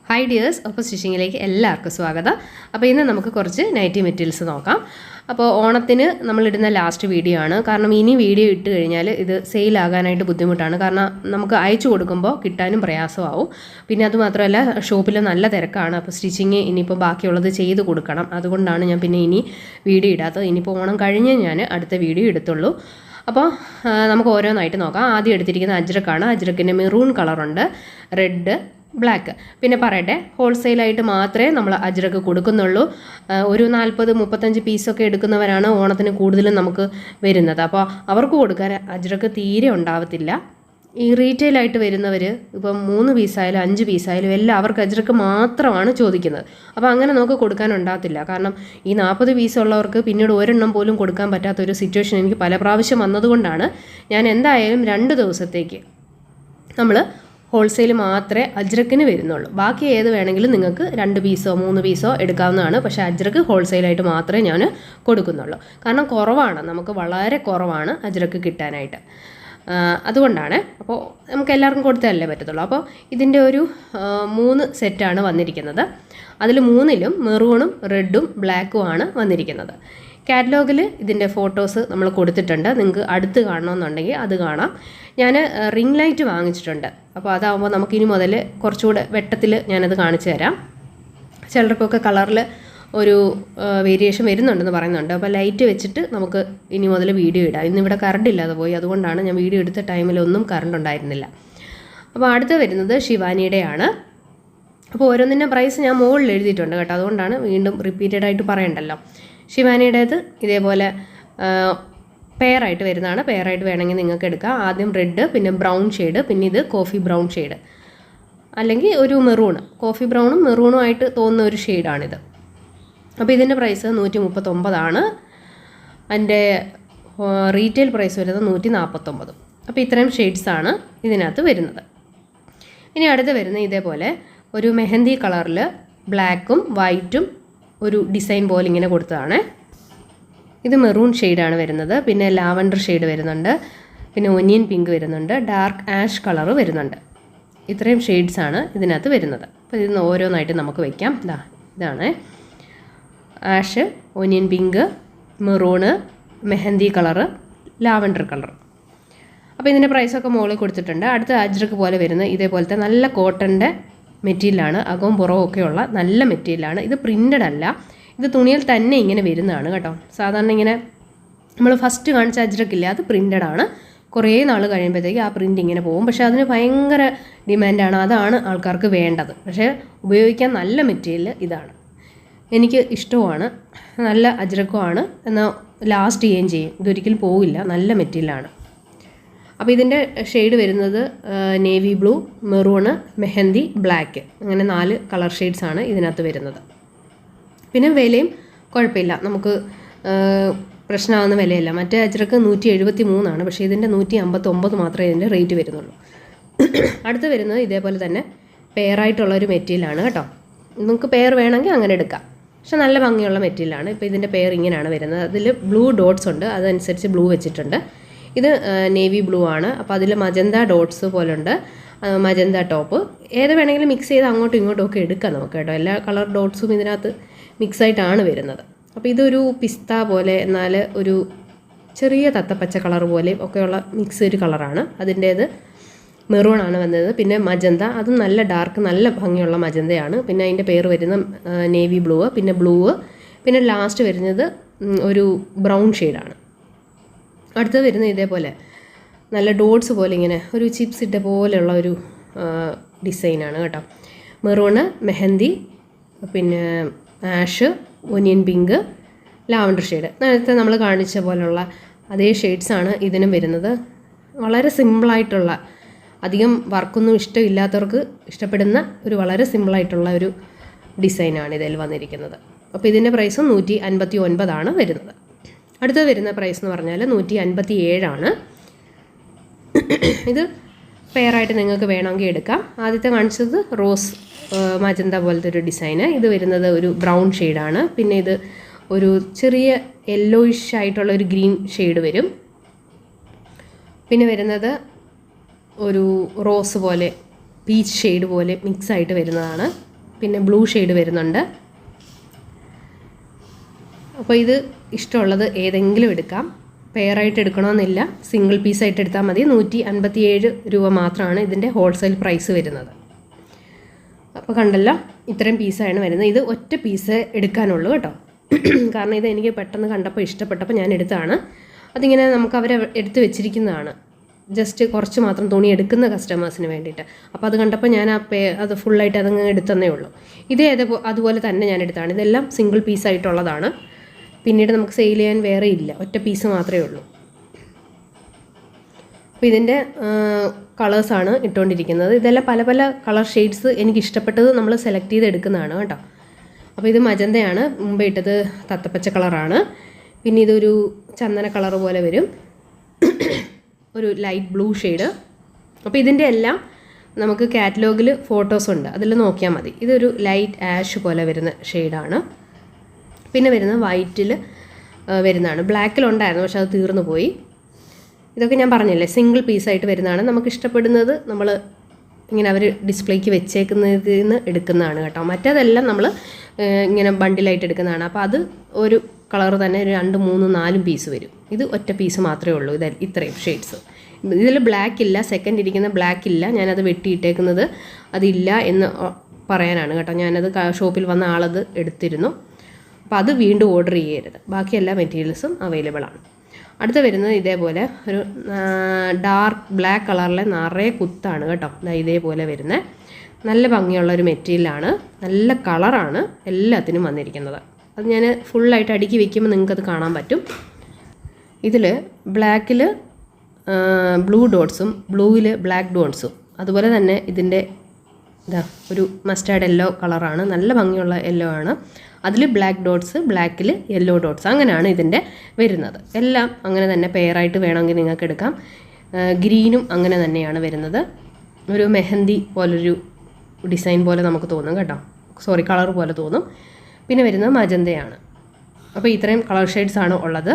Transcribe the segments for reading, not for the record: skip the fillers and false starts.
Hi dears, അപ്പോൾ സ്റ്റിച്ചിങ്ങിലേക്ക് എല്ലാവർക്കും സ്വാഗതം. അപ്പോൾ ഇന്ന് നമുക്ക് കുറച്ച് നൈറ്റി മെറ്റീരിയൽസ് നോക്കാം. അപ്പോൾ ഓണത്തിന് നമ്മളിടുന്ന ലാസ്റ്റ് വീഡിയോ ആണ്. കാരണം ഇനി വീഡിയോ ഇട്ട് കഴിഞ്ഞാൽ ഇത് സെയിലാകാനായിട്ട് ബുദ്ധിമുട്ടാണ്. കാരണം നമുക്ക് അയച്ചു കൊടുക്കുമ്പോൾ കിട്ടാനും പ്രയാസമാവും. പിന്നെ അതുമാത്രമല്ല ഷോപ്പിൽ നല്ല തിരക്കാണ്. അപ്പോൾ സ്റ്റിച്ചിങ് ഇനിയിപ്പോൾ ബാക്കിയുള്ളത് ചെയ്ത് കൊടുക്കണം. അതുകൊണ്ടാണ് ഞാൻ പിന്നെ ഇനി വീഡിയോ ഇടാത്തത്. ഇനിയിപ്പോൾ ഓണം കഴിഞ്ഞ് ഞാൻ അടുത്ത വീഡിയോ എടുത്തുള്ളൂ. അപ്പോൾ നമുക്ക് ഓരോന്നായിട്ട് നോക്കാം. ആദ്യം എടുത്തിരിക്കുന്ന അജ്രക്കാണ്. അജ്രക്കിൻ്റെ മെറൂൺ കളറുണ്ട്, റെഡ്, ബ്ലാക്ക്. പിന്നെ പറയട്ടെ, ഹോൾസെയിലായിട്ട് മാത്രമേ നമ്മൾ അജ്രക്ക് കൊടുക്കുന്നുള്ളൂ. ഒരു 40-35 പീസൊക്കെ എടുക്കുന്നവരാണ് ഓണത്തിന് കൂടുതലും നമുക്ക് വരുന്നത്. അപ്പോൾ അവർക്ക് കൊടുക്കാൻ അജ്രക്ക് തീരെ ഉണ്ടാവത്തില്ല. ഈ റീറ്റെയിലായിട്ട് വരുന്നവർ ഇപ്പം 3 പീസായാലും 5 പീസായാലും എല്ലാം അവർക്ക് അജ്രക്ക് മാത്രമാണ് ചോദിക്കുന്നത്. അപ്പോൾ അങ്ങനെ നമുക്ക് കൊടുക്കാനുണ്ടാകത്തില്ല. കാരണം ഈ 40 പീസുള്ളവർക്ക് പിന്നീട് ഒരെണ്ണം പോലും കൊടുക്കാൻ പറ്റാത്തൊരു സിറ്റുവേഷൻ എനിക്ക് പല പ്രാവശ്യം വന്നതുകൊണ്ടാണ് ഞാൻ എന്തായാലും 2 ദിവസത്തേക്ക് നമ്മൾ ഹോൾസെയിൽ മാത്രമേ അജ്രക്കിന് വരുന്നുള്ളൂ. ബാക്കി ഏത് വേണമെങ്കിലും നിങ്ങൾക്ക് 2 പീസോ 3 പീസോ എടുക്കാവുന്നതാണ്. പക്ഷേ അജ്രക്ക് ഹോൾസെയിലായിട്ട് മാത്രമേ ഞാൻ കൊടുക്കുന്നുള്ളൂ. കാരണം കുറവാണ്, നമുക്ക് വളരെ കുറവാണ് അജ്രക്ക് കിട്ടാനായിട്ട്. അതുകൊണ്ടാണ്. അപ്പോൾ നമുക്ക് എല്ലാവർക്കും കൊടുത്താലല്ലേ പറ്റത്തുള്ളൂ. അപ്പോൾ ഇതിൻ്റെ ഒരു 3 സെറ്റാണ് വന്നിരിക്കുന്നത്. അതിൽ 3ലും മെറൂണും റെഡും ബ്ലാക്കും ആണ് വന്നിരിക്കുന്നത്. കാറ്റലോഗിൽ ഇതിൻ്റെ ഫോട്ടോസ് നമ്മൾ കൊടുത്തിട്ടുണ്ട്. നിങ്ങൾക്ക് അടുത്ത് കാണണമെന്നുണ്ടെങ്കിൽ അത് കാണാം. ഞാൻ റിംഗ് ലൈറ്റ് വാങ്ങിച്ചിട്ടുണ്ട്. അപ്പോൾ അതാകുമ്പോൾ നമുക്കിനി മുതൽ കുറച്ചുകൂടെ വെട്ടത്തിൽ ഞാനത് കാണിച്ചു തരാം. ചിലർക്കൊക്കെ കളറിൽ ഒരു വേരിയേഷൻ വരുന്നുണ്ടെന്ന് പറയുന്നുണ്ട്. അപ്പോൾ ലൈറ്റ് വെച്ചിട്ട് നമുക്ക് ഇനി മുതൽ വീഡിയോ ഇടാം. ഇന്നിവിടെ കറണ്ട് ഇല്ലാതെ പോയി, അതുകൊണ്ടാണ് ഞാൻ വീഡിയോ എടുത്ത ടൈമിലൊന്നും കറണ്ട് ഉണ്ടായിരുന്നില്ല. അപ്പോൾ അടുത്ത് വരുന്നത് ഷിവാനിയുടെയാണ്. അപ്പോൾ ഓരോന്നിൻ്റെ പ്രൈസ് ഞാൻ മുകളിൽ എഴുതിയിട്ടുണ്ട് കേട്ടോ, അതുകൊണ്ടാണ് വീണ്ടും റിപ്പീറ്റഡ് ആയിട്ട് പറയണ്ടല്ലോ. ഷിവാനിയുടേത് ഇതേപോലെ പെയറായിട്ട് വരുന്നതാണ്. പെയറായിട്ട് വേണമെങ്കിൽ നിങ്ങൾക്ക് എടുക്കാം. ആദ്യം റെഡ്, പിന്നെ ബ്രൗൺ ഷെയ്ഡ്, പിന്നെ ഇത് കോഫി ബ്രൗൺ ഷെയ്ഡ്, അല്ലെങ്കിൽ ഒരു മെറൂണ്, കോഫി ബ്രൗണും മെറൂണും ആയിട്ട് തോന്നുന്ന ഒരു ഷെയ്ഡാണിത്. അപ്പോൾ ഇതിൻ്റെ പ്രൈസ് 139 അതിൻ്റെ റീറ്റെയിൽ പ്രൈസ് വരുന്നത് 149. അപ്പോൾ ഇത്രയും ഷെയ്ഡ്സാണ് ഇതിനകത്ത് വരുന്നത്. ഇനി അടുത്ത് വരുന്നത് ഇതേപോലെ ഒരു മെഹന്തി കളറിൽ ബ്ലാക്കും വൈറ്റും ഒരു ഡിസൈൻ പോലെ ഇങ്ങനെ കൊടുത്തതാണ്. ഇത് മെറൂൺ ഷെയ്ഡാണ് വരുന്നത്. പിന്നെ ലാവൻഡർ ഷെയ്ഡ് വരുന്നുണ്ട്, പിന്നെ ഒനിയൻ പിങ്ക് വരുന്നുണ്ട്, ഡാർക്ക് ആഷ് കളറ് വരുന്നുണ്ട്. ഇത്രയും ഷെയ്ഡ്സാണ് ഇതിനകത്ത് വരുന്നത്. അപ്പോൾ ഇതിന് ഓരോന്നായിട്ട് നമുക്ക് വയ്ക്കാം. ഇതാണ് ash, onion pink, maroon, mehndi colour, lavender colour. അപ്പോൾ ഇതിൻ്റെ പ്രൈസൊക്കെ മുകളിൽ കൊടുത്തിട്ടുണ്ട്. അടുത്ത അജ്രക്ക് പോലെ വരുന്ന ഇതേപോലത്തെ നല്ല കോട്ടൻ്റെ മെറ്റീരിയലാണ്. അകവും പുറവും ഒക്കെയുള്ള നല്ല മെറ്റീരിയലാണ്. ഇത് പ്രിൻ്റഡ് അല്ല, ഇത് തുണിയിൽ തന്നെ ഇങ്ങനെ വരുന്നതാണ് കേട്ടോ. സാധാരണ ഇങ്ങനെ നമ്മൾ ഫസ്റ്റ് കാണിച്ച അജ്രക്കില്ല, അത് പ്രിൻ്റഡ് ആണ്. കുറേ നാൾ കഴിയുമ്പോഴത്തേക്ക് ആ പ്രിൻ്റ് ഇങ്ങനെ പോകും. പക്ഷേ അതിന് ഭയങ്കര ഡിമാൻഡാണ്, അതാണ് ആൾക്കാർക്ക് വേണ്ടത്. പക്ഷേ ഉപയോഗിക്കാൻ നല്ല മെറ്റീരിയൽ ഇതാണ്. എനിക്ക് ഇഷ്ടവുമാണ്, നല്ല അജ്രക്കുമാണ്, എന്നാൽ ലാസ്റ്റ് ചെയ്യുകയും ചെയ്യും. ഇതൊരിക്കലും പോവില്ല, നല്ല മെറ്റീരിയലാണ്. അപ്പോൾ ഇതിൻ്റെ ഷെയ്ഡ് വരുന്നത് navy blue, maroon, mehndi, black, അങ്ങനെ 4 കളർ ഷെയ്ഡ്സാണ് ഇതിനകത്ത് വരുന്നത്. പിന്നെ വിലയും കുഴപ്പമില്ല, നമുക്ക് പ്രശ്നമാകുന്ന വിലയില്ല. മറ്റേ അജ്രക്ക് 173 പക്ഷേ ഇതിൻ്റെ 159 മാത്രമേ ഇതിൻ്റെ റേറ്റ് വരുന്നുള്ളൂ. അടുത്ത് വരുന്നത് ഇതേപോലെ തന്നെ പെയറായിട്ടുള്ളൊരു മെറ്റീരിയലാണ് കേട്ടോ. നിങ്ങൾക്ക് പെയർ വേണമെങ്കിൽ അങ്ങനെ എടുക്കാം, പക്ഷെ നല്ല ഭംഗിയുള്ള മെറ്റീരിയലാണ്. ഇപ്പോൾ ഇതിൻ്റെ പെയർ ഇങ്ങനെയാണ് വരുന്നത്. അതിൽ ബ്ലൂ ഡോട്ട്സ് ഉണ്ട്, അതനുസരിച്ച് ബ്ലൂ വെച്ചിട്ടുണ്ട്. ഇത് നേവി ബ്ലൂ ആണ്. അപ്പോൾ അതിൽ മജന്ത ഡോട്ട്സ് പോലുണ്ട്, മജന്ത ടോപ്പ്. ഏത് വേണമെങ്കിലും മിക്സ് ചെയ്ത് അങ്ങോട്ടും ഇങ്ങോട്ടും ഒക്കെ എടുക്കാം നമുക്ക് കേട്ടോ. എല്ലാ കളർ ഡോട്ട്സും ഇതിനകത്ത് മിക്സായിട്ടാണ് വരുന്നത്. അപ്പോൾ ഇതൊരു പിസ്ത പോലെ, എന്നാൽ ഒരു ചെറിയ തത്തപ്പച്ച കളർ പോലെയും ഒക്കെയുള്ള മിക്സ് ഒരു കളറാണ്. അതിൻ്റേത് മെറൂൺ ആണ് വന്നത്. പിന്നെ മജന്ത, അതും നല്ല ഡാർക്ക് നല്ല ഭംഗിയുള്ള മജന്തയാണ്. പിന്നെ അതിൻ്റെ പേര് വരുന്ന നേവി ബ്ലൂ, പിന്നെ ബ്ലൂ, പിന്നെ ലാസ്റ്റ് വരുന്നത് ഒരു ബ്രൗൺ ഷെയ്ഡാണ്. അടുത്തത് വരുന്നത് ഇതേപോലെ നല്ല ഡോട്ട്സ് പോലെ ഇങ്ങനെ ഒരു ചിപ്സ് ഇട്ട പോലെയുള്ള ഒരു ഡിസൈനാണ് കേട്ടോ. മെറൂണ്, മെഹന്തി, പിന്നെ ash, onion pink, lavender shade. നേരത്തെ നമ്മൾ കാണിച്ച പോലെയുള്ള അതേ ഷെയ്ഡ്സാണ് ഇതിനും വരുന്നത്. വളരെ സിമ്പിളായിട്ടുള്ള, അധികം വർക്കൊന്നും ഇഷ്ടമില്ലാത്തവർക്ക് ഇഷ്ടപ്പെടുന്ന ഒരു വളരെ സിമ്പിളായിട്ടുള്ള ഒരു ഡിസൈനാണ് ഇതിൽ വന്നിരിക്കുന്നത്. അപ്പോൾ ഇതിൻ്റെ പ്രൈസ് 159 വരുന്നത്. അടുത്തത് വരുന്ന പ്രൈസ് എന്ന് പറഞ്ഞാൽ 157. ഇത് പെയറായിട്ട് നിങ്ങൾക്ക് വേണമെങ്കിൽ എടുക്കാം. ആദ്യത്തെ കാണിച്ചത് റോസ് മജന്ത പോലത്തെ ഒരു ഡിസൈന്. ഇത് വരുന്നത് ഒരു ബ്രൗൺ ഷെയ്ഡാണ്. പിന്നെ ഇത് ഒരു ചെറിയ യെല്ലോയിഷ് ആയിട്ടുള്ള ഒരു ഗ്രീൻ ഷെയ്ഡ് വരും. പിന്നെ വരുന്നത് ഒരു റോസ് പോലെ പീച്ച് ഷെയ്ഡ് പോലെ മിക്സ് ആയിട്ട് വരുന്നതാണ്. പിന്നെ ബ്ലൂ ഷെയ്ഡ് വരുന്നുണ്ട്. അപ്പോൾ ഇത് ഇഷ്ടമുള്ളത് ഏതെങ്കിലും എടുക്കാം, പെയറായിട്ട് എടുക്കണമെന്നില്ല, സിംഗിൾ പീസായിട്ട് എടുത്താൽ മതി. 157 രൂപ മാത്രമാണ് ഇതിൻ്റെ ഹോൾസെയിൽ പ്രൈസ് വരുന്നത്. അപ്പോൾ കണ്ടല്ലോ, ഇത്രയും പീസാണ് വരുന്നത്. ഇത് ഒറ്റ പീസ് എടുക്കാനുള്ളൂ കേട്ടോ. കാരണം ഇത് എനിക്ക് പെട്ടെന്ന് കണ്ടപ്പോൾ ഇഷ്ടപ്പെട്ടപ്പോൾ ഞാൻ എടുത്തതാണ്. അതിങ്ങനെ നമുക്ക് അവർ എടുത്ത് വെച്ചിരിക്കുന്നതാണ്, ജസ്റ്റ് കുറച്ച് മാത്രം തുണി എടുക്കുന്ന കസ്റ്റമേഴ്സിന് വേണ്ടിയിട്ട്. അപ്പോൾ അത് കണ്ടപ്പോൾ ഞാൻ അത് ഫുള്ളായിട്ട് അതങ്ങ് എടുത്തന്നേ ഉള്ളൂ. ഇതേ അതുപോലെ തന്നെ ഞാൻ എടുത്താണ്. ഇതെല്ലാം സിംഗിൾ പീസായിട്ടുള്ളതാണ്. പിന്നീട് നമുക്ക് സെയിൽ ചെയ്യാൻ വേറെ ഇല്ല, ഒറ്റ പീസ് മാത്രമേ ഉള്ളൂ. അപ്പോൾ ഇതിൻ്റെ കളേഴ്സാണ് ഇട്ടുകൊണ്ടിരിക്കുന്നത്. ഇതെല്ലാം പല പല കളർ ഷെയ്ഡ്സ് എനിക്ക് ഇഷ്ടപ്പെട്ടത് നമ്മൾ സെലക്ട് ചെയ്ത് എടുക്കുന്നതാണ് കേട്ടോ. അപ്പോൾ ഇത് മജന്തയാണ്, മുമ്പ് ഇട്ടത് തത്തപ്പച്ച കളറാണ്. പിന്നെ ഇതൊരു ചന്ദന കളർ പോലെ വരും, ഒരു ലൈറ്റ് ബ്ലൂ ഷെയ്ഡ്. അപ്പോൾ ഇതിൻ്റെ എല്ലാം നമുക്ക് കാറ്റലോഗിൽ ഫോട്ടോസുണ്ട്, അതിൽ നോക്കിയാൽ മതി. ഇതൊരു ലൈറ്റ് ആഷ് പോലെ വരുന്ന ഷെയ്ഡാണ്. പിന്നെ വരുന്നത് വൈറ്റിൽ വരുന്നതാണ്. ബ്ലാക്കിലുണ്ടായിരുന്നു, പക്ഷെ അത് തീർന്നു പോയി. ഇതൊക്കെ ഞാൻ പറഞ്ഞില്ലേ, സിംഗിൾ പീസായിട്ട് വരുന്നതാണ്. നമുക്ക് ഇഷ്ടപ്പെടുന്നത് നമ്മൾ ഇങ്ങനെ അവർ ഡിസ്പ്ലേക്ക് വെച്ചേക്കുന്നതിൽ നിന്ന് എടുക്കുന്നതാണ് കേട്ടോ. മറ്റേതെല്ലാം നമ്മൾ ഇങ്ങനെ ബണ്ടിലായിട്ട് എടുക്കുന്നതാണ്. അപ്പോൾ അത് ഒരു കളർ തന്നെ ഒരു 2, 3, 4 പീസ് വരും. ഇത് ഒറ്റ പീസ് മാത്രമേ ഉള്ളൂ. ഇത്രയും ഷെയ്ഡ്സ്. ഇതിൽ ബ്ലാക്ക് ഇല്ല, സെക്കൻഡ് ഇരിക്കുന്ന ബ്ലാക്ക് ഇല്ല. ഞാനത് വെട്ടിയിട്ടേക്കുന്നത് അതില്ല എന്ന് പറയാനാണ് കേട്ടോ. ഞാനത് ഷോപ്പിൽ വന്ന ആളത് എടുത്തിരുന്നു. അപ്പോൾ അത് വീണ്ടും ഓർഡർ ചെയ്യരുത്. ബാക്കി എല്ലാ മെറ്റീരിയൽസും അവൈലബിൾ ആണ്. അടുത്ത വരുന്നത് ഇതേപോലെ ഒരു ഡാർക്ക് ബ്ലാക്ക് കളറിലെ നിറയെ കുത്താണ് കേട്ടോ. ഇതേപോലെ വരുന്നത് നല്ല ഭംഗിയുള്ളൊരു മെറ്റീരിയലാണ്, നല്ല കളറാണ് എല്ലാത്തിനും വന്നിരിക്കുന്നത്. അത് ഞാൻ ഫുള്ളായിട്ട് അടുക്കി വയ്ക്കുമ്പോൾ നിങ്ങൾക്കത് കാണാൻ പറ്റും. ഇതിൽ ബ്ലാക്കിൽ ബ്ലൂ ഡോട്ട്സും ബ്ലൂവിൽ ബ്ലാക്ക് ഡോട്ട്സും, അതുപോലെ തന്നെ ഇതിൻ്റെ ഒരു മസ്റ്റാർഡ് യെല്ലോ കളറാണ്, നല്ല ഭംഗിയുള്ള യെല്ലോ ആണ്. അതിൽ ബ്ലാക്ക് ഡോട്ട്സ്, ബ്ലാക്കിൽ യെല്ലോ ഡോട്ട്സ്, അങ്ങനെയാണ് ഇതിൻ്റെ വരുന്നത്. എല്ലാം അങ്ങനെ തന്നെ പെയറായിട്ട് വേണമെങ്കിൽ നിങ്ങൾക്ക് എടുക്കാം. ഗ്രീനും അങ്ങനെ തന്നെയാണ് വരുന്നത്. ഒരു മെഹന്തി പോലൊരു ഡിസൈൻ പോലെ നമുക്ക് തോന്നും കേട്ടോ, കളർ പോലെ തോന്നും. പിന്നെ വരുന്നത് മജന്തയാണ്. അപ്പോൾ ഇത്രയും കളർ ഷെയ്ഡ്സാണ് ഉള്ളത്.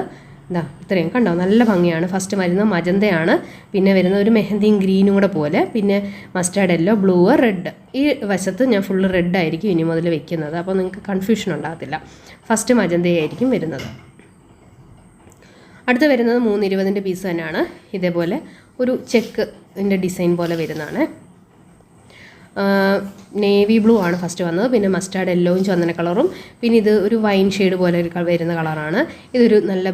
ഇത്രയും കണ്ടോ, നല്ല ഭംഗിയാണ്. ഫസ്റ്റ് വരുന്നത് മജന്തയാണ്, പിന്നെ വരുന്ന ഒരു മെഹന്തിയും ഗ്രീനും കൂടെ പോലെ, പിന്നെ മസ്റ്റാർഡ് യെല്ലോ, ബ്ലൂ, റെഡ്. ഈ വശത്ത് ഞാൻ ഫുള്ള് റെഡ് ആയിരിക്കും ഇനി മുതൽ വെക്കുന്നത്, അപ്പോൾ നിങ്ങൾക്ക് കൺഫ്യൂഷൻ ഉണ്ടാകത്തില്ല. ഫസ്റ്റ് മജന്തയായിരിക്കും വരുന്നത്. അടുത്ത് വരുന്നത് 320 പീസ് തന്നെയാണ്. ഇതേപോലെ ഒരു ചെക്കിൻ്റെ ഡിസൈൻ പോലെ വരുന്നതാണ്. നേവി ബ്ലൂ ആണ് ഫസ്റ്റ് വന്നത്, പിന്നെ മസ്റ്റാർഡ് യെല്ലോയും ചന്ദന കളറും, പിന്നെ ഇത് ഒരു വൈൻ ഷെയ്ഡ് പോലെ വരുന്ന കളറാണ്. ഇതൊരു നല്ല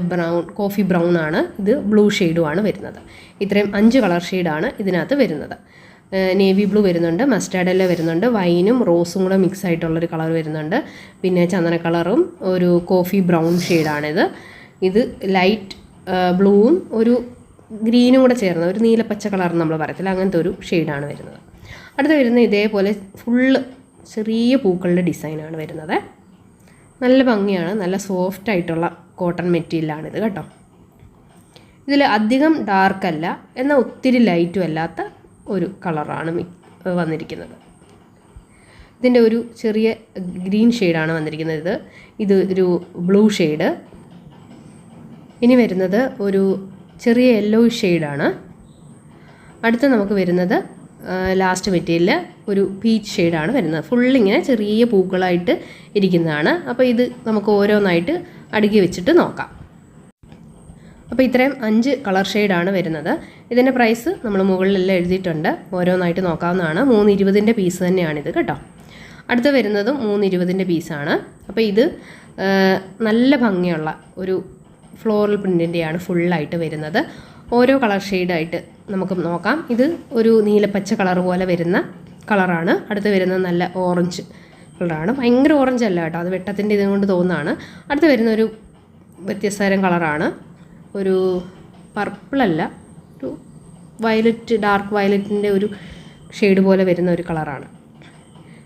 കോഫി ബ്രൗൺ ആണ്. ഇത് ബ്ലൂ ഷെയ്ഡുമാണ് വരുന്നത്. ഇത്രയും 5 കളർ ഷെയ്ഡാണ് ഇതിനകത്ത് വരുന്നത്. നേവി ബ്ലൂ വരുന്നുണ്ട്, മസ്റ്റാർഡ് യെല്ലോ വരുന്നുണ്ട്, വൈനും റോസും കൂടെ മിക്സ് ആയിട്ടുള്ളൊരു കളർ വരുന്നുണ്ട്, പിന്നെ ചന്ദന കളറും ഒരു കോഫി ബ്രൗൺ ഷെയ്ഡാണിത്. ഇത് ലൈറ്റ് ബ്ലൂവും ഒരു ഗ്രീനും കൂടെ ചേർന്ന ഒരു നീലപ്പച്ച കളർ നമ്മൾ പറയത്തില്ല, അങ്ങനത്തെ ഒരു ഷെയ്ഡാണ് വരുന്നത്. അടുത്ത് വരുന്നത് ഇതേപോലെ ഫുള്ള് ചെറിയ പൂക്കളുടെ ഡിസൈനാണ് വരുന്നത്. നല്ല ഭംഗിയാണ്, നല്ല സോഫ്റ്റ് ആയിട്ടുള്ള കോട്ടൺ മെറ്റീരിയലാണിത് കേട്ടോ. ഇതിൽ അധികം ഡാർക്കല്ല, എന്നാൽ ഒത്തിരി ലൈറ്റും അല്ലാത്ത ഒരു കളറാണ് വന്നിരിക്കുന്നത്. ഇതിൻ്റെ ഒരു ചെറിയ ഗ്രീൻ ഷെയ്ഡാണ് വന്നിരിക്കുന്നത്. ഇത് ഒരു ബ്ലൂ ഷെയ്ഡ്. ഇനി വരുന്നത് ഒരു ചെറിയ യെല്ലോ ഷെയ്ഡാണ്. അടുത്ത് നമുക്ക് വരുന്നത് ലാസ്റ്റ് മെറ്റീരിയൽ ഒരു പീച്ച് ഷെയ്ഡാണ് വരുന്നത്. ഫുള്ളിങ്ങനെ ചെറിയ പൂക്കളായിട്ട് ഇരിക്കുന്നതാണ്. അപ്പോൾ ഇത് നമുക്ക് ഓരോന്നായിട്ട് അടുക്കി വെച്ചിട്ട് നോക്കാം. അപ്പോൾ ഇത്രയും 5 കളർ ഷെയ്ഡാണ് വരുന്നത്. ഇതിൻ്റെ പ്രൈസ് നമ്മൾ മുകളിലെല്ലാം എഴുതിയിട്ടുണ്ട്, ഓരോന്നായിട്ട് നോക്കാവുന്നതാണ്. 320 പീസ് തന്നെയാണിത് കേട്ടോ. അടുത്ത് വരുന്നതും 320 പീസാണ്. അപ്പോൾ ഇത് നല്ല ഭംഗിയുള്ള ഒരു ഫ്ലോറൽ പ്രിൻറ്റിൻ്റെയാണ് ഫുള്ളായിട്ട് വരുന്നത്. ഓരോ കളർ ഷെയ്ഡായിട്ട് നമുക്ക് നോക്കാം. ഇത് ഒരു നീലപ്പച്ച കളർ പോലെ വരുന്ന കളറാണ്. അടുത്ത് വരുന്നത് നല്ല ഓറഞ്ച് കളറാണ്. ഭയങ്കര ഓറഞ്ച് അല്ല കേട്ടോ, അത് വെട്ടത്തിൻ്റെ ഇതുകൊണ്ട് തോന്നുന്നതാണ്. അടുത്ത് വരുന്ന ഒരു വ്യത്യസ്തതരം കളറാണ്, ഒരു പർപ്പിളല്ല, ഒരു വയലറ്റ്, ഡാർക്ക് വയലറ്റിൻ്റെ ഒരു ഷെയ്ഡ് പോലെ വരുന്ന ഒരു കളറാണ്.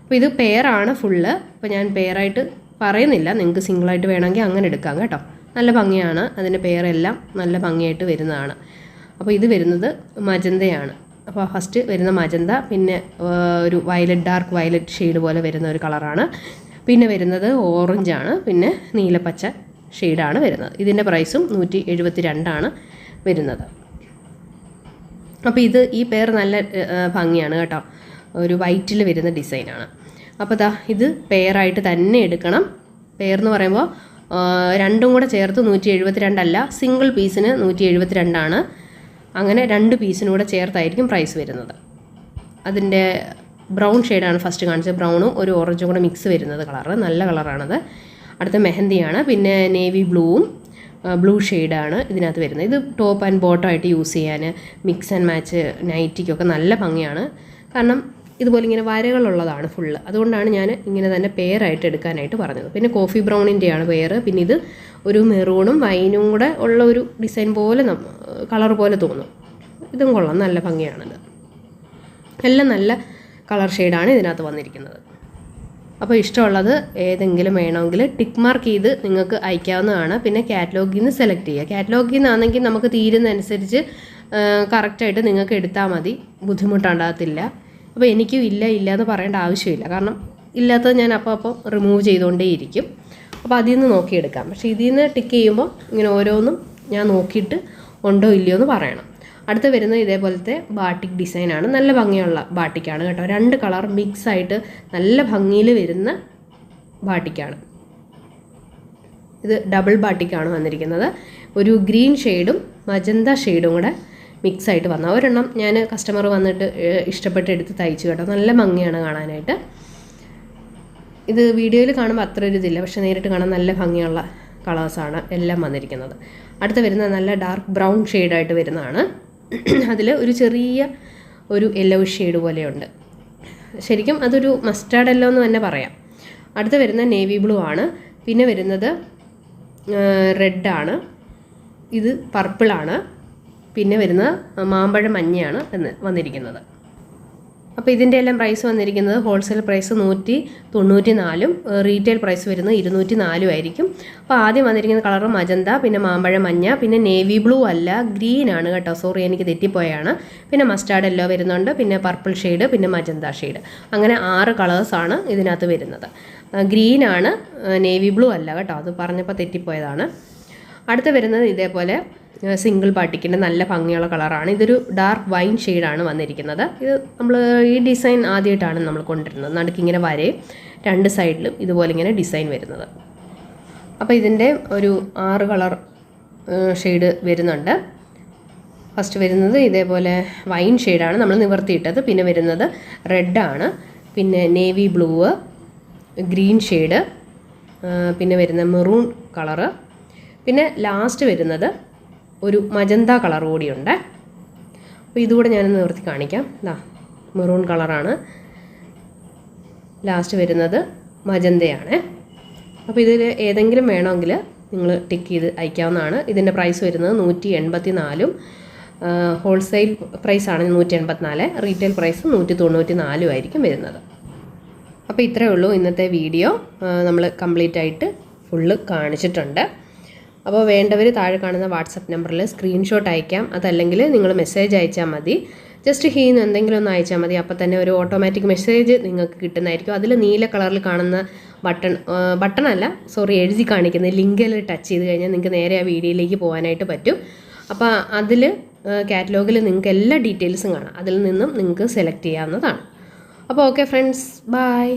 അപ്പോൾ ഇത് പെയറാണ് ഫുള്ള്. അപ്പോൾ ഞാൻ പെയറായിട്ട് പറയുന്നില്ല, നിങ്ങൾക്ക് സിംഗിളായിട്ട് വേണമെങ്കിൽ അങ്ങനെ എടുക്കാം കേട്ടോ. നല്ല ഭംഗിയാണ്, അതിൻ്റെ പെയറെല്ലാം നല്ല ഭംഗിയായിട്ട് വരുന്നതാണ്. അപ്പോൾ ഇത് വരുന്നത് മജന്തയാണ്. അപ്പോൾ ഫസ്റ്റ് വരുന്ന മജന്ത, പിന്നെ ഒരു വയലറ്റ്, ഡാർക്ക് വയലറ്റ് ഷെയ്ഡ് പോലെ വരുന്ന ഒരു കളറാണ്. പിന്നെ വരുന്നത് ഓറഞ്ചാണ്, പിന്നെ നീലപ്പച്ച ഷെയ്ഡാണ് വരുന്നത്. ഇതിൻ്റെ പ്രൈസും 172 വരുന്നത്. അപ്പോൾ ഈ പെയർ നല്ല ഭംഗിയാണ് കേട്ടോ, ഒരു വൈറ്റിൽ വരുന്ന ഡിസൈനാണ്. അപ്പോൾ ഇത് പെയറായിട്ട് തന്നെ എടുക്കണം. പെയർ എന്ന് പറയുമ്പോൾ രണ്ടും കൂടെ ചേർത്ത് 172 അല്ല, സിംഗിൾ പീസിന് 172 അങ്ങനെ 2 പീസിനും കൂടെ ചേർത്തായിരിക്കും പ്രൈസ് വരുന്നത്. അതിൻ്റെ ബ്രൗൺ ഷെയ്ഡാണ് ഫസ്റ്റ് കാണിച്ചത്. ബ്രൗണും ഒരു ഓറഞ്ചും കൂടെ മിക്സ് വരുന്നത് കളറ്, നല്ല കളറാണത്. അടുത്ത മെഹന്തിയാണ്. പിന്നെ നേവി ബ്ലൂവും ബ്ലൂ ഷെയ്ഡാണ് ഇതിനകത്ത് വരുന്നത്. ഇത് ടോപ്പ് ആൻഡ് ബോട്ടം ആയിട്ട് യൂസ് ചെയ്യാൻ, മിക്സ് ആൻഡ് മാച്ച് നൈറ്റിക്കൊക്കെ നല്ല ഭംഗിയാണ്. കാരണം ഇതുപോലെ ഇങ്ങനെ വരകളുള്ളതാണ് ഫുള്ള്. അതുകൊണ്ടാണ് ഞാൻ ഇങ്ങനെ തന്നെ പെയറായിട്ട് എടുക്കാനായിട്ട് പറഞ്ഞത്. പിന്നെ കോഫി ബ്രൗണിൻ്റെയാണ് പെയർ. പിന്നെ ഇത് ഒരു മെറൂണും വൈനും കൂടെ ഉള്ള ഒരു ഡിസൈൻ പോലെ കളർ പോലെ തോന്നും. ഇതും കൊള്ളാം, നല്ല ഭംഗിയാണിത്. എല്ലാം നല്ല കളർ ഷെയ്ഡാണ് ഇതിനകത്ത് വന്നിരിക്കുന്നത്. അപ്പോൾ ഇഷ്ടമുള്ളത് ഏതെങ്കിലും വേണമെങ്കിൽ ടിക്ക് മാർക്ക് ചെയ്ത് നിങ്ങൾക്ക് അയക്കാവുന്നതാണ്. പിന്നെ കാറ്റലോഗിൽ നിന്ന് സെലക്ട് ചെയ്യുക. കാറ്റലോഗിൽ നിന്നാണെങ്കിൽ നമുക്ക് തീരുന്നതനുസരിച്ച് കറക്റ്റായിട്ട് നിങ്ങൾക്ക് എടുത്താൽ മതി, ബുദ്ധിമുട്ടുണ്ടാകത്തില്ല. അപ്പോൾ എനിക്കും ഇല്ല എന്ന് പറയേണ്ട ആവശ്യമില്ല. കാരണം ഇല്ലാത്തത് ഞാൻ അപ്പോൾ റിമൂവ് ചെയ്തുകൊണ്ടേയിരിക്കും. അപ്പോൾ അതിൽ നിന്ന് നോക്കിയെടുക്കാം. പക്ഷേ ഇതിൽ നിന്ന് ടിക്ക് ചെയ്യുമ്പോൾ ഇങ്ങനെ ഓരോന്നും ഞാൻ നോക്കിയിട്ട് ഉണ്ടോ ഇല്ലയോ എന്ന് പറയണം. അടുത്ത് വരുന്നത് ഇതേപോലത്തെ ബാട്ടിക് ഡിസൈനാണ്. നല്ല ഭംഗിയുള്ള ബാട്ടിക്കാണ് കേട്ടോ. 2 കളർ മിക്സ് ആയിട്ട് നല്ല ഭംഗിയിൽ വരുന്ന ബാട്ടിക്കാണ്. ഇത് ഡബിൾ ബാട്ടിക്കാണ് വന്നിരിക്കുന്നത്. ഒരു ഗ്രീൻ ഷെയ്ഡും മജന്ത ഷെയ്ഡും കൂടെ മിക്സ് ആയിട്ട് വന്ന ഒരെണ്ണം ഞാൻ കസ്റ്റമർ വന്നിട്ട് ഇഷ്ടപ്പെട്ട് എടുത്ത് തയ്ച്ചു കേട്ടോ. നല്ല ഭംഗിയാണ് കാണാനായിട്ട്. ഇത് വീഡിയോയിൽ കാണുമ്പോൾ അത്ര ഒരു ഇതില്ല, പക്ഷേ നേരിട്ട് കാണാൻ നല്ല ഭംഗിയുള്ള കളേഴ്സാണ് എല്ലാം വന്നിരിക്കുന്നത്. അടുത്ത് വരുന്നത് നല്ല ഡാർക്ക് ബ്രൗൺ ഷെയ്ഡായിട്ട് വരുന്നതാണ്. അതിൽ ഒരു ചെറിയ ഒരു യെല്ലോ ഷെയ്ഡ് പോലെയുണ്ട്. ശരിക്കും അതൊരു മസ്റ്റാർഡ് യെല്ലോ എന്ന് തന്നെ പറയാം. അടുത്ത് വരുന്ന നേവി ബ്ലൂ ആണ്. പിന്നെ വരുന്നത് റെഡാണ്. ഇത് പർപ്പിളാണ്. പിന്നെ വരുന്ന മാമ്പഴ മഞ്ഞയാണ് വന്നിരിക്കുന്നത്. അപ്പോൾ ഇതിൻ്റെ എല്ലാം പ്രൈസ് വന്നിരിക്കുന്നത് ഹോൾസെയിൽ പ്രൈസ് 194, റീറ്റെയിൽ പ്രൈസ് വരുന്നത് 204 ആയിരിക്കും. അപ്പോൾ ആദ്യം വന്നിരിക്കുന്ന കളർ മജന്ത, പിന്നെ മാമ്പഴ മഞ്ഞ, പിന്നെ നേവി ബ്ലൂ അല്ല ഗ്രീൻ ആണ് കേട്ടോ. സോറി, എനിക്ക് തെറ്റിപ്പോയാണ്. പിന്നെ മസ്റ്റാർഡ് യെല്ലോ വരുന്നുണ്ട്, പിന്നെ പർപ്പിൾ ഷെയ്ഡ്, പിന്നെ മജന്ത ഷെയ്ഡ്. അങ്ങനെ 6 കളേഴ്സാണ് ഇതിനകത്ത് വരുന്നത്. ഗ്രീനാണ്, നേവി ബ്ലൂ അല്ല കേട്ടോ, അത് പറഞ്ഞപ്പോൾ തെറ്റിപ്പോയതാണ്. അടുത്ത് വരുന്നത് ഇതേപോലെ സിംഗിൾ ബാട്ടിക്കിൻ്റെ നല്ല ഭംഗിയുള്ള കളറാണ്. ഇതൊരു ഡാർക്ക് വൈൻ ഷെയ്ഡാണ് വന്നിരിക്കുന്നത്. ഇത് നമ്മൾ ഈ ഡിസൈൻ ആദ്യമായിട്ടാണ് നമ്മൾ കൊണ്ടുവരുന്നത്. നടുക്കിങ്ങനെ വരയും 2 സൈഡിലും ഇതുപോലെ ഇങ്ങനെ ഡിസൈൻ വരുന്നത്. അപ്പോൾ ഇതിൻ്റെ ഒരു 6 കളർ ഷെയ്ഡ് വരുന്നുണ്ട്. ഫസ്റ്റ് വരുന്നത് ഇതേപോലെ വൈൻ ഷെയ്ഡാണ് നമ്മൾ നിവർത്തിയിട്ടത്. പിന്നെ വരുന്നത് റെഡാണ്, പിന്നെ നേവി ബ്ലൂ, ഗ്രീൻ ഷെയ്ഡ്, പിന്നെ വരുന്ന മെറൂൺ കളറ്, പിന്നെ ലാസ്റ്റ് വരുന്നത് ഒരു മജന്ത കളർ കൂടിയുണ്ട്. അപ്പോൾ ഇതുകൂടെ ഞാനൊന്ന് നിവർത്തി കാണിക്കാം. മെറൂൺ കളറാണ്. ലാസ്റ്റ് വരുന്നത് മജന്തയാണ്. അപ്പോൾ ഇതിൽ ഏതെങ്കിലും വേണമെങ്കിൽ നിങ്ങൾ ടിക്ക് ചെയ്ത് അയക്കാവുന്നതാണ്. ഇതിൻ്റെ പ്രൈസ് വരുന്നത് 184, ഹോൾസെയിൽ പ്രൈസാണ് 184, റീറ്റെയിൽ പ്രൈസ് 194 ആയിരിക്കും വരുന്നത്. അപ്പോൾ ഇത്രയേ ഉള്ളൂ ഇന്നത്തെ വീഡിയോ. നമ്മൾ കംപ്ലീറ്റ് ആയിട്ട് ഫുള്ള് കാണിച്ചിട്ടുണ്ട്. അപ്പോൾ വേണ്ടവർ താഴെ കാണുന്ന വാട്സപ്പ് നമ്പറിൽ സ്ക്രീൻഷോട്ട് അയക്കാം. അതല്ലെങ്കിൽ നിങ്ങൾ മെസ്സേജ് അയച്ചാൽ മതി. ജസ്റ്റ് ഹീന്ന് എന്തെങ്കിലും ഒന്ന് അയച്ചാൽ മതി. അപ്പോൾ തന്നെ ഒരു ഓട്ടോമാറ്റിക് മെസ്സേജ് നിങ്ങൾക്ക് കിട്ടുന്നതായിരിക്കും. അതിൽ നീല കളറിൽ കാണുന്ന എഴുതി കാണിക്കുന്ന ലിങ്കിൽ ടച്ച് ചെയ്ത് കഴിഞ്ഞാൽ നിങ്ങൾക്ക് നേരെ ആ വീഡിയോയിലേക്ക് പോകാനായിട്ട് പറ്റും. അപ്പോൾ അതിൽ കാറ്റലോഗിൽ നിങ്ങൾക്ക് എല്ലാ ഡീറ്റെയിൽസും കാണാം. അതിൽ നിന്നും നിങ്ങൾക്ക് സെലക്ട് ചെയ്യാവുന്നതാണ്. അപ്പോൾ ഓക്കെ ഫ്രണ്ട്സ്, ബൈ.